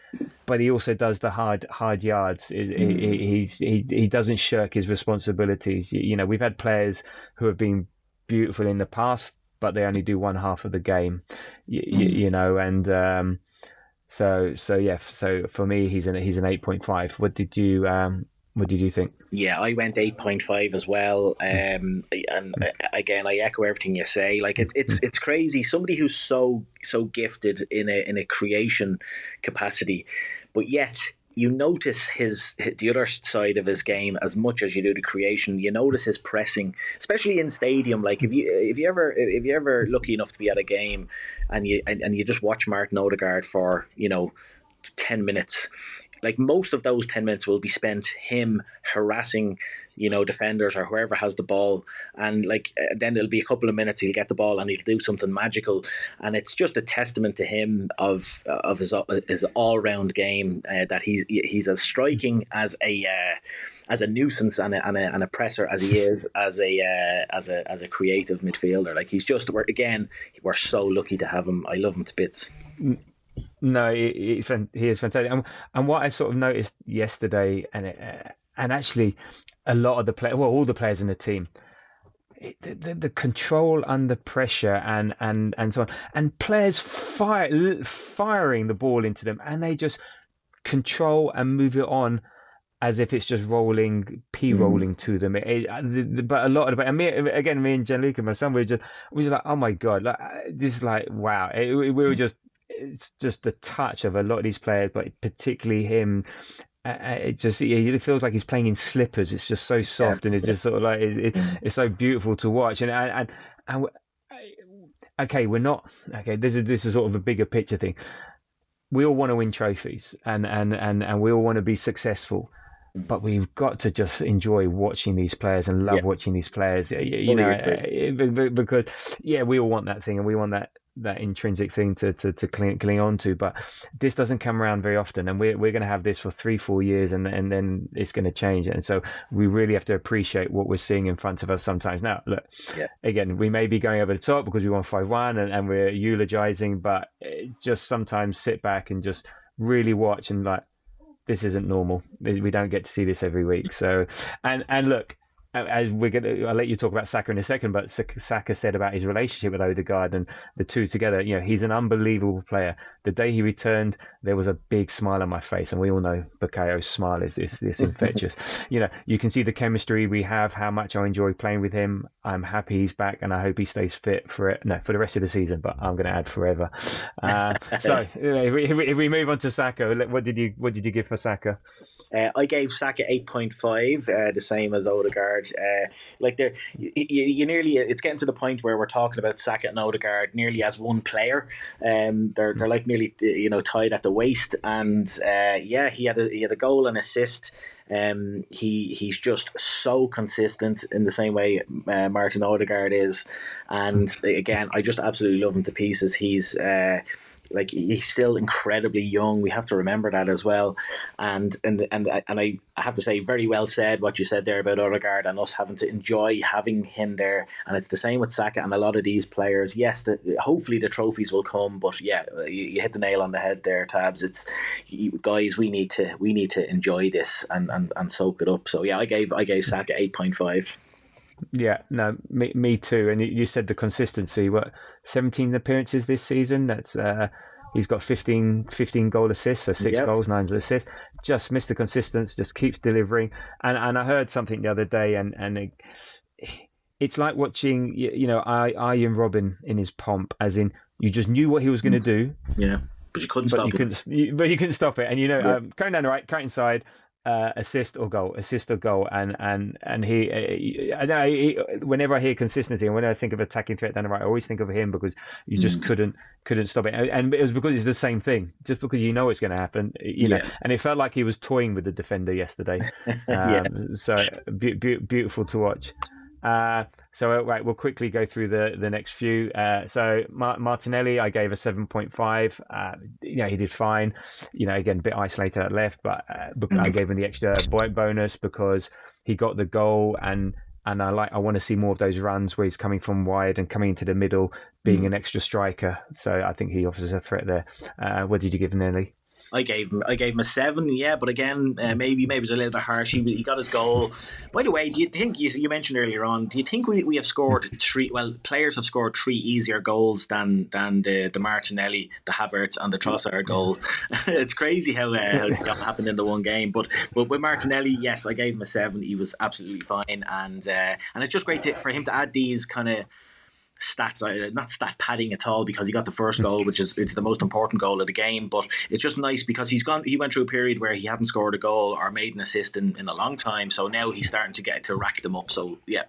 Speaker 1: but he also does the hard yards.
Speaker 2: Mm.
Speaker 1: He doesn't shirk his responsibilities. We've had players who have been beautiful in the past, but they only do one half of the game.
Speaker 2: Mm.
Speaker 1: And so yeah. So for me, he's an 8.5. What did you think?
Speaker 2: Yeah, I went 8.5 as well.
Speaker 1: Mm,
Speaker 2: And
Speaker 1: mm,
Speaker 2: again, I echo everything you say. Like
Speaker 1: mm,
Speaker 2: it's
Speaker 1: mm,
Speaker 2: it's crazy. Somebody who's so gifted in a creation capacity, but yet you notice the other side of his game as much as you do the creation. You notice his pressing, especially in stadium. Like if you ever lucky enough to be at a game, and you just watch Martin Odegaard for 10 minutes. like most of those 10 minutes will be spent him harassing, defenders or whoever has the ball, and then it'll be a couple of minutes he'll get the ball and he'll do something magical, and it's just a testament to him of his all round game, that he's as striking as a nuisance and a presser as he is as a creative midfielder. Like he's just we're so lucky to have him. I love him to bits.
Speaker 1: No, he is fantastic. And what I sort of noticed yesterday, and actually a lot of the play, well, all the players in the team, the control under pressure and so on, and players firing the ball into them, and they just control and move it on as if it's just rolling to them. But a lot of it, and me and Gianluca, my son, we were just like, oh my god, like this is like wow. We were just, it's just the touch of a lot of these players, but particularly him. It feels like he's playing in slippers. It's just so
Speaker 2: Yeah,
Speaker 1: soft, and it's just sort of like it's so beautiful to watch. And okay, we're not okay. This is sort of a bigger picture thing. We all want to win trophies, and we all want to be successful, but we've got to just enjoy watching these players and
Speaker 2: yeah,
Speaker 1: love watching these players.
Speaker 2: fully agree.
Speaker 1: Because yeah, we all want that thing, and we want that intrinsic thing to cling on to. But this doesn't come around very often, and we're going to have this for 3-4 years, and then it's going to change. And so we really have to appreciate what we're seeing in front of us sometimes. Now, look,
Speaker 2: Yeah,
Speaker 1: again, we may be going over the top because we won 5-1 and we're eulogizing, but just sometimes sit back and just really watch and like, this isn't normal. We don't get to see this every week. So, and look, as I'll let you talk about Saka in a second, but Saka said about his relationship with Odegaard and the two together. He's an unbelievable player. The day he returned, there was a big smile on my face, and we all know Bakayo's smile is infectious. You can see the chemistry we have, how much I enjoy playing with him. I'm happy he's back, and I hope he stays fit for the rest of the season. But I'm going to add forever. So if we move on to Saka, what did you give for Saka?
Speaker 2: I gave Saka 8.5, the same as Odegaard. Like you nearly, it's getting to the point where we're talking about Saka and Odegaard nearly as one player. They're like nearly tied at the waist, and yeah, he had a goal and assist. He's just so consistent in the same way Martin Odegaard is, and again, I just absolutely love him to pieces. He's still incredibly young. We have to remember that as well. And I have to say, very well said what you said there about Odegaard and us having to enjoy having him there. And it's the same with Saka and a lot of these players. Yes, hopefully the trophies will come, but yeah, you hit the nail on the head there, Tabs. It's guys, we need to enjoy this and soak it up. So yeah, I gave Saka 8.5.
Speaker 1: Yeah, no, me too. And you said the consistency. What, 17 appearances this season? That's he's got 15 goal assists, so six
Speaker 2: Yep.
Speaker 1: goals, 9 assists. Just Mr. Consistent, just keeps delivering. And I heard something the other day, and it's like watching Ian Robin in his pomp, as in you just knew what he was going to do,
Speaker 2: Yeah, but you couldn't
Speaker 1: but
Speaker 2: stop him.
Speaker 1: you couldn't stop it. And
Speaker 2: Yeah.
Speaker 1: going down the right, cut inside, assist or goal, and I know whenever I hear consistency and whenever I think of attacking threat down the right, I always think of him because you just
Speaker 2: Mm.
Speaker 1: couldn't stop it, and it was because it's the same thing, just because you know it's going to happen,
Speaker 2: Yeah.
Speaker 1: and it felt like he was toying with the defender yesterday,
Speaker 2: Yeah.
Speaker 1: so beautiful to watch. So right, we'll quickly go through the next few. So Martinelli, I gave a 7.5. He did fine. Again, a bit isolated at left, but I
Speaker 2: Mm.
Speaker 1: gave him the extra bonus because he got the goal, and I want to see more of those runs where he's coming from wide and coming into the middle, being
Speaker 2: Mm.
Speaker 1: an extra striker. So I think he offers a threat there. What did you give him, Nelly?
Speaker 2: I gave him a 7. Yeah, but again, maybe it's a little bit harsh. He got his goal. By the way, do you think you mentioned earlier on? Do you think we have scored three? Well, players have scored three easier goals than the Martinelli, the Havertz, and the Trossard
Speaker 1: Yeah.
Speaker 2: goal. It's crazy how it all happened in the one game. But with Martinelli, yes, I gave him a 7. He was absolutely fine, and it's just great for him to add these kind of stats, not stat padding at all, because he got the first goal, which is it's the most important goal of the game. But it's just nice because he went through a period where he hadn't scored a goal or made an assist in a long time. So now he's starting to get to rack them up. So yeah,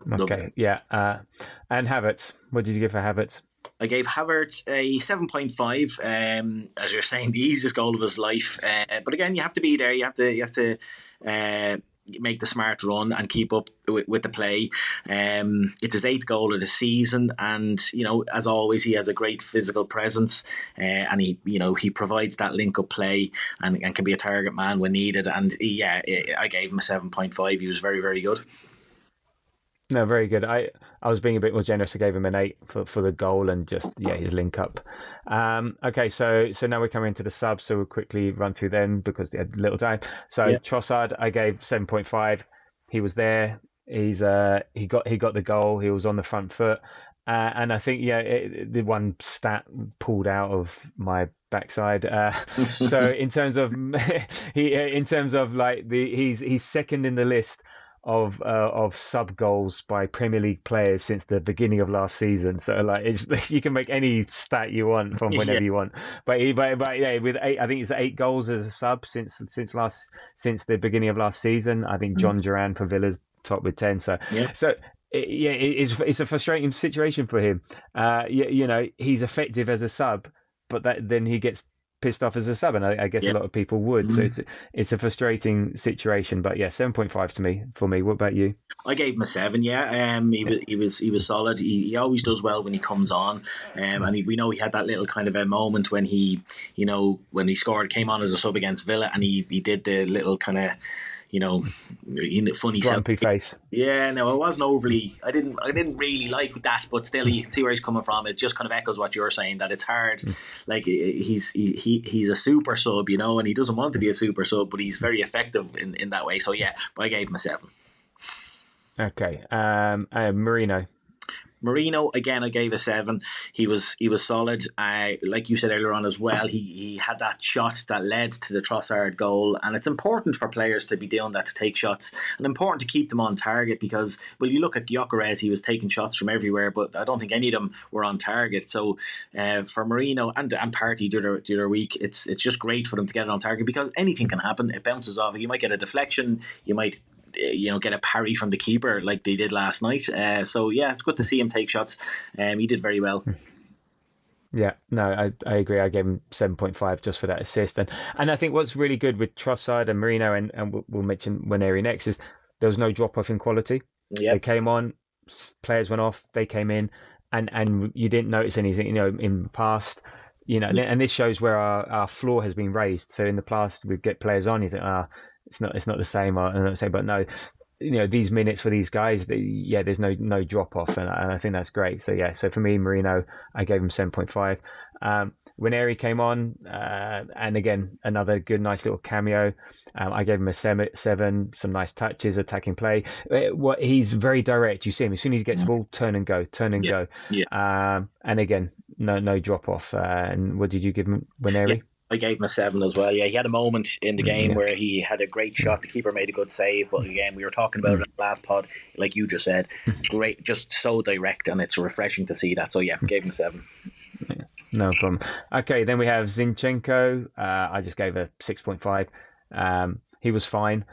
Speaker 2: love it.
Speaker 1: Okay, yeah. And Havertz, what did you give for Havertz?
Speaker 2: I gave Havertz a 7.5. As you're saying, the easiest goal of his life. But again, you have to be there. You have to uh, make the smart run and keep up with the play. It's his eighth goal of the season, and as always, he has a great physical presence, and he provides that link up play and can be a target man when needed. And yeah, I gave him a 7.5. He was very very good.
Speaker 1: No, very good. I was being a bit more generous. I gave him an 8 for the goal and just his link up. Okay, so now we're coming into the subs, so we'll quickly run through them because they had little time. So
Speaker 2: Yeah.
Speaker 1: Trossard, I gave 7.5. He was there. He got the goal. He was on the front foot. And I think the one stat pulled out of my backside. So in terms of in terms of like he's second in the list of sub goals by Premier League players since the beginning of last season. So like you can make any stat you want from
Speaker 2: Yeah.
Speaker 1: whenever you want. But yeah, with eight, I think it's 8 goals as a sub since the beginning of last season. I think John Duran for Villa's top with 10. So
Speaker 2: Yeah.
Speaker 1: so it's a frustrating situation for him. He's effective as a sub, but then he gets pissed off as a sub, and I guess a
Speaker 2: Yeah.
Speaker 1: lot of people would. So it's a frustrating situation. But yeah, 7.5 for me. What about you?
Speaker 2: I gave him a 7. Yeah,
Speaker 1: Yeah.
Speaker 2: he was solid. He always does well when he comes on, and we know he had that little kind of a moment when when he scored, came on as a sub against Villa, and he did the little kind of you know funny
Speaker 1: Grumpy
Speaker 2: celebration.
Speaker 1: face.
Speaker 2: Yeah, no, I wasn't overly. I didn't really like that, but still, you can see where he's coming from. It just kind of echoes what you're saying, that it's hard. Like he's a super sub, and he doesn't want to be a super sub, but he's very effective in that way. So yeah, but I gave him a 7.
Speaker 1: Okay. Marino.
Speaker 2: Marino, again, I gave a 7. He was solid. Like you said earlier on as well, he had that shot that led to the Trossard goal, and it's important for players to be doing that, to take shots, and important to keep them on target because, well, you look at Gyokeres, he was taking shots from everywhere, but I don't think any of them were on target. So for Marino and Partey the other week, it's just great for them to get it on target because anything can happen. It bounces off. You might get a deflection. You might get a parry from the keeper like they did last night. So yeah, it's good to see him take shots. He did very well.
Speaker 1: Yeah, no, I agree. I gave him 7.5 just for that assist, and I think what's really good with Trossard and Marino, and we'll mention Waneri next, is there was no drop off in quality. They
Speaker 2: Yep.
Speaker 1: came on, players went off, they came in, and you didn't notice anything, in the past, and this shows where our floor has been raised. So in the past, we'd get players on, you think, it's not the same, or not the same, but no, these minutes for these guys, there's no drop off, and I think that's great. So yeah, so for me, Marino, I gave him 7.5. When Eri came on, and again another good, nice little cameo. I gave him a 7. Some nice touches, attacking play. What he's very direct. You see him as soon as he gets the ball, turn and go, turn and
Speaker 2: Yeah.
Speaker 1: go.
Speaker 2: Yeah.
Speaker 1: And again, no drop off. And what did you give him when
Speaker 2: Yeah.
Speaker 1: Eri?
Speaker 2: I gave him a 7 as well. Yeah, he had a moment in the game
Speaker 1: Yeah.
Speaker 2: where he had a great shot. The keeper made a good save, but again, we were talking about it
Speaker 1: Mm.
Speaker 2: in the last pod, like you just said. Great, just so direct, and it's refreshing to see that. So yeah, gave him a 7.
Speaker 1: No problem. Okay, then we have Zinchenko. I just gave a 6.5. He was fine.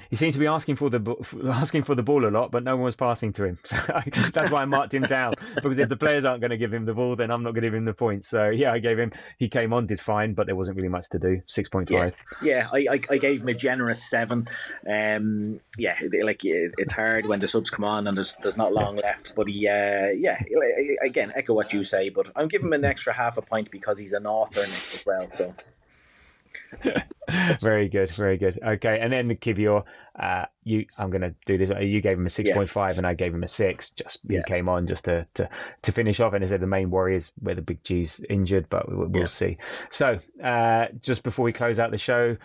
Speaker 1: He seemed to be asking for the ball a lot, but no one was passing to him. So that's why I marked him down, because if the players aren't going to give him the ball, then I'm not going to give him the points. So yeah, I gave him. He came on, did fine, but there wasn't really much to do.
Speaker 2: Yeah,
Speaker 1: 6.5.
Speaker 2: yeah, I gave him a generous 7. Yeah, it's hard when the subs come on and there's not long left. But he, yeah, again, echo what you say. But I'm giving him an extra half a point because he's a northern as well. So
Speaker 1: Very good, very good. Okay, and then Kivior, I'm gonna do this. You gave him a six
Speaker 2: yeah,
Speaker 1: point five, and I gave him a 6. Just he
Speaker 2: yeah,
Speaker 1: came on just to finish off, and as I said, the main worry is where the big G's injured, but we'll
Speaker 2: yeah.
Speaker 1: see. So, just before we close out the show,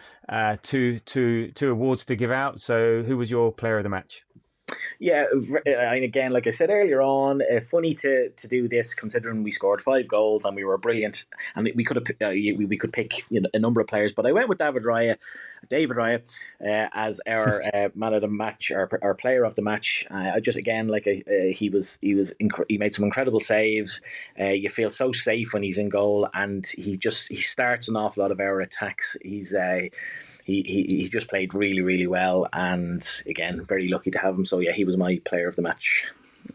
Speaker 1: two awards to give out. So, who was your player of the match?
Speaker 2: Yeah, and again, like I said earlier on, funny to do this considering we scored 5 goals and we were brilliant, and we could have we could pick a number of players, but I went with David Raya, as our man of the match, our player of the match. I just again he made some incredible saves. You feel so safe when he's in goal, and he starts an awful lot of our attacks. He just played really, really well, and again, very lucky to have him. So yeah, he was my player of the match.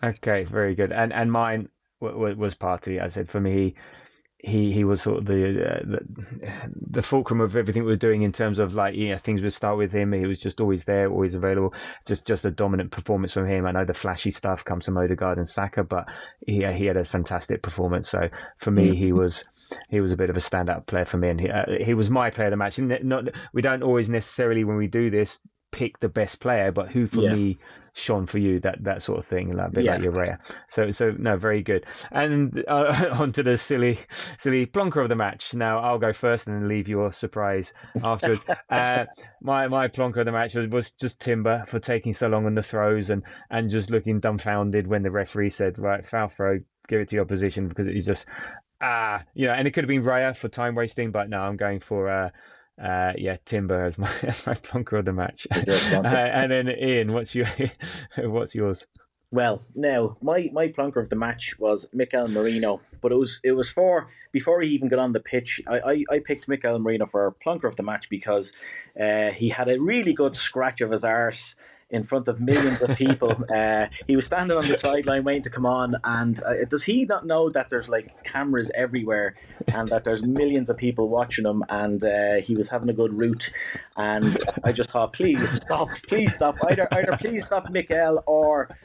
Speaker 1: Okay, very good. And mine was party. I said for me, he was sort of the fulcrum of everything we were doing in terms of like things would start with him. He was just always there, always available. Just a dominant performance from him. I know the flashy stuff comes from Odegaard and Saka, but he had a fantastic performance. So for me, he was a bit of a standout player for me, and he was my player of the match. Not we don't always necessarily when we do this pick the best player, but who for
Speaker 2: Yeah,
Speaker 1: me shone for you, that sort of thing, like, a bit
Speaker 2: yeah.
Speaker 1: like your rare. So no, very good. And onto the silly plonker of the match. Now I'll go first and then leave your surprise afterwards. My plonker of the match was just Timber for taking so long on the throws and just looking dumbfounded when the referee said, right, foul throw, give it to your opposition, because it was just and it could have been Raya for time wasting, but no, I'm going for Timber as my as my plonker of the match.
Speaker 2: Is your plonker?
Speaker 1: And then Ian, what's yours?
Speaker 2: Well, now my plonker of the match was Mikel Merino, but it was for before he even got on the pitch. I picked Mikel Merino for plonker of the match because he had a really good scratch of his arse in front of millions of people. He was standing on the sideline waiting to come on, and does he not know that there's like cameras everywhere and that there's millions of people watching him? And he was having a good route, and I just thought, please stop, either please stop Mikel, or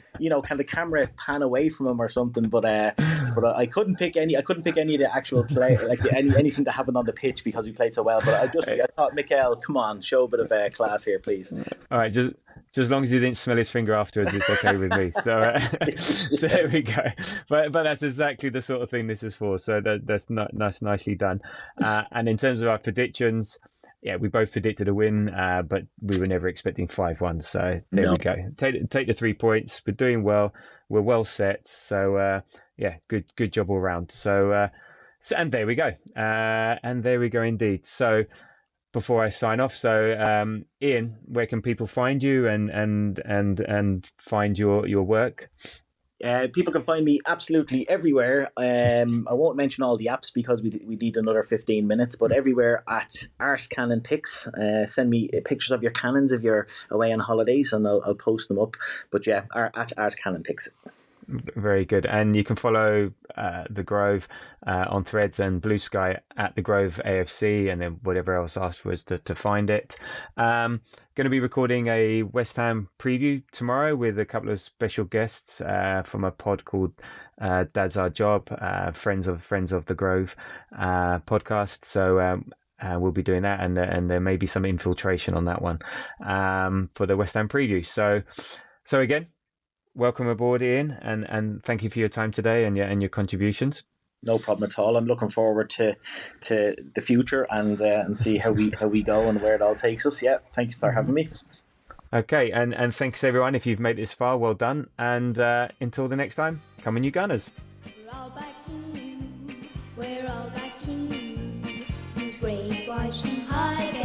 Speaker 2: can the camera pan away from him or something? But I couldn't pick any. I couldn't pick any of the actual play, like anything that happened on the pitch because he played so well. But I thought, Mikel, come on, show a bit of class here, please.
Speaker 1: All right, just as long as you didn't smell his finger afterwards, it's okay with me. So, so there
Speaker 2: Yes.
Speaker 1: we go. But that's exactly the sort of thing this is for. So that's not nicely done. And in terms of our predictions, yeah, we both predicted a win, but we were never expecting 5-1. So there
Speaker 2: No,
Speaker 1: we go. Take the 3 points. We're doing well. We're well set. So yeah, good job all round. So and there we go. And there we go indeed. So before I sign off, so Ian, where can people find you and find your work?
Speaker 2: people can find me absolutely everywhere. I won't mention all the apps because we need another 15 minutes, but everywhere at Art Cannon Pics. Send me pictures of your cannons if you're away on holidays, and I'll post them up. But yeah, at Art Cannon Pics.
Speaker 1: Very good. And you can follow the Grove on Threads and Blue Sky at the Grove AFC, and then whatever else afterwards to find it. Going to be recording a West Ham preview tomorrow with a couple of special guests from a pod called Dad's Our Job, Friends of the Grove podcast. So we'll be doing that, and there may be some infiltration on that one for the West Ham preview. So again, welcome aboard, Ian, and thank you for your time today and your contributions.
Speaker 2: No problem at all. I'm looking forward to the future and see how we go and where it all takes us. Yeah, thanks for having me.
Speaker 1: Okay, and thanks everyone if you've made it this far. Well done, and until the next time, come on, you Gunners.
Speaker 3: We're all backing you. We're all backing you. You brave boys from hide